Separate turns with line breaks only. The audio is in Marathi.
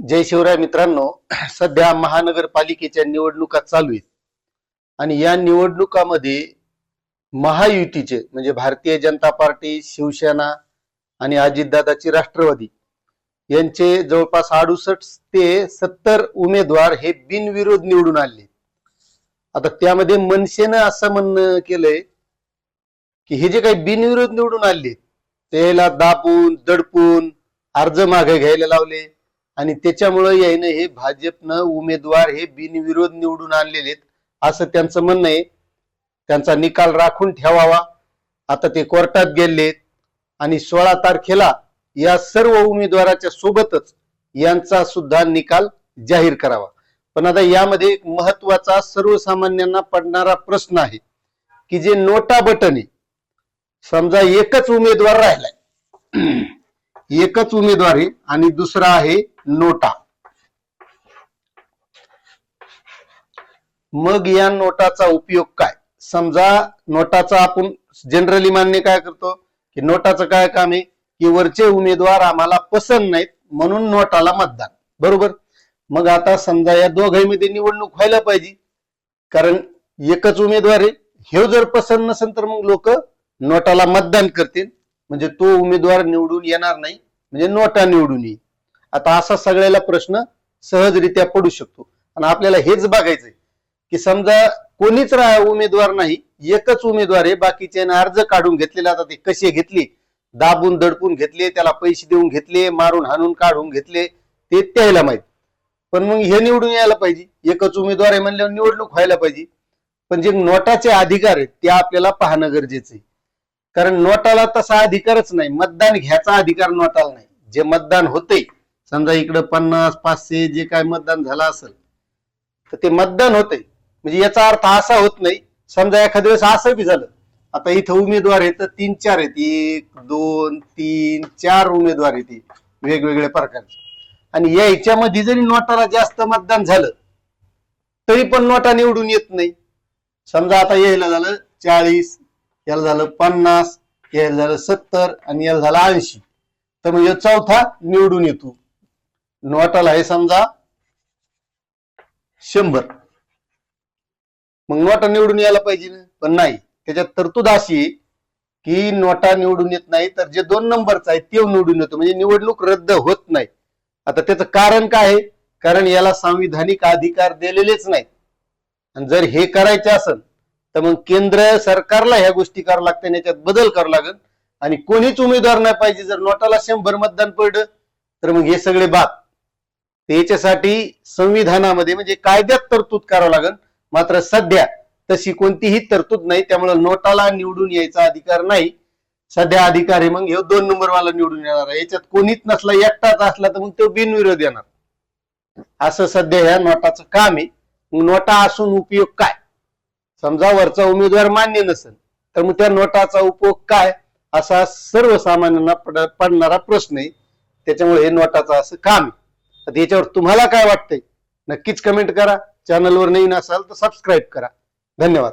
जय शिवराय मित्रांनो, सध्या महानगरपालिकेच्या निवडणुका चालू आहेत आणि या निवडणुकामध्ये महायुतीचे म्हणजे भारतीय जनता पार्टी, शिवसेना आणि अजितदादाची राष्ट्रवादी यांचे जवळपास 68 ते 70 उमेदवार हे बिनविरोध निवडून आले. आता त्यामध्ये मनसेनं असं म्हणणं केलंय की हे जे काही बिनविरोध निवडून आले त्याला दाबून दडपून अर्ज मागे घ्यायला लावले आणि त्याच्यामुळे यायनं हे भाजपनं उमेदवार हे बिनविरोध निवडून आणलेले असं त्यांचं म्हणणं आहे. त्यांचा निकाल राखून ठेवावा. आता ते कोर्टात गेलेत आणि 16 तारखेला या सर्व उमेदवाराच्या सोबतच यांचा सुद्धा निकाल जाहीर करावा. पण आता यामध्ये एक महत्वाचा सर्वसामान्यांना पडणारा प्रश्न आहे की जे नोटा बटन आहे, समजा एकच उमेदवार राहिलाय, एकच उमेदवार आहे आणि दुसरा आहे नोटा. मग या नोटाचा उपयोग काय? समजा नोटाचा आपण जनरली मान्य काय करतो की नोटाचं काय काम आहे की वरचे उमेदवार आम्हाला पसंत नाहीत म्हणून नोटाला मतदान, बरोबर. मग आता समजा या दोघांमध्ये निवडणूक व्हायला पाहिजे, कारण एकच उमेदवार आहे. हे जर पसंत नसेल तर मग लोक नोटाला मतदान करतील, म्हणजे तो उमेदवार निवडून येणार नाही, म्हणजे नोटा निवडून येईल. आता असा सगळ्याला प्रश्न सहजरित्या पडू शकतो आणि आपल्याला हेच बघायचंय की समजा कोणीच उमेदवार नाही, एकच उमेदवार आहे, बाकीचे अर्ज काढून घेतलेले. आता ते कसे घेतले, दाबून दडपून घेतले, त्याला पैसे देऊन घेतले, मारून हाणून काढून घेतले, ते त्याला माहित. पण मग हे निवडून यायला पाहिजे, एकच उमेदवार आहे म्हणल्यावर निवडणूक व्हायला पाहिजे. पण जे नोटाचे अधिकार आहेत ते आपल्याला पाहणं गरजेचं आहे, कारण नोटाला तसा अधिकारच नाही, मतदान घ्यायचा अधिकार नोटाला नाही. जे मतदान होते, समजा इकडं 50, 500 जे काय मतदान झालं असेल तर ते मतदान होते, म्हणजे याचा अर्थ असा होत नाही. समजा एखाद्या वेळेस असं बी झालं, आता इथं उमेदवार आहेत 3-4 आहेत, 1, 2, 3, 4 उमेदवार आहेत वेगवेगळ्या प्रकारचे, आणि या ह्याच्यामध्ये जरी नोटाला जास्त मतदान झालं तरी पण नोटा निवडून येत नाही. समजा आता यायला झालं 40, याला झालं 50, याला झालं 70 आणि याला झालं 80, तर म्हणजे चौथा निवडून येतो. नोटाला हे समजा 100, मग नोटा निवडून यायला पाहिजे ना, पण नाही. त्याच्यात तरतूद अशी आहे की नोटा निवडून येत नाही, तर जे 2 नंबरचा आहे ते निवडून येतो, म्हणजे निवडणूक रद्द होत नाही. आता त्याचं कारण काय आहे? कारण याला संविधानिक अधिकार दिलेलेच नाही. आणि जर हे करायचे असेल तर मग केंद्र सरकारला ह्या गोष्टी करावं लागतात, याच्यात बदल करावं लागेल आणि कोणीच उमेदवार नाही पाहिजे. जर नोटाला 100 मतदान पडलं तर मग हे सगळे बाद. त्याच्यासाठी संविधानामध्ये म्हणजे कायद्यात तरतूद करावं लागेल. मात्र सध्या तशी कोणतीही तरतूद नाही, त्यामुळे नोटाला निवडून यायचा अधिकार नाही. सध्या अधिकार आहे मग हे 2 नंबरवाला निवडून येणार आहे. याच्यात कोणीच नसला, एकटाच असला तर मग तो बिनविरोध येणार. असं सध्या ह्या नोटाचं काम आहे. मग नोटा असून उपयोग काय? समजा वरचा उमेदवार मान्य नसेल तर मग त्या नोटाचा उपयोग काय, असा सर्वसामान्यांना पडणारा प्रश्न आहे. त्याच्यामुळे हे नोटाचं असं काम आहे. याच्यावर तुम्हाला काय वाटतंय नक्कीच कमेंट करा. चॅनलवर नवीन असाल तर सबस्क्राईब करा. धन्यवाद.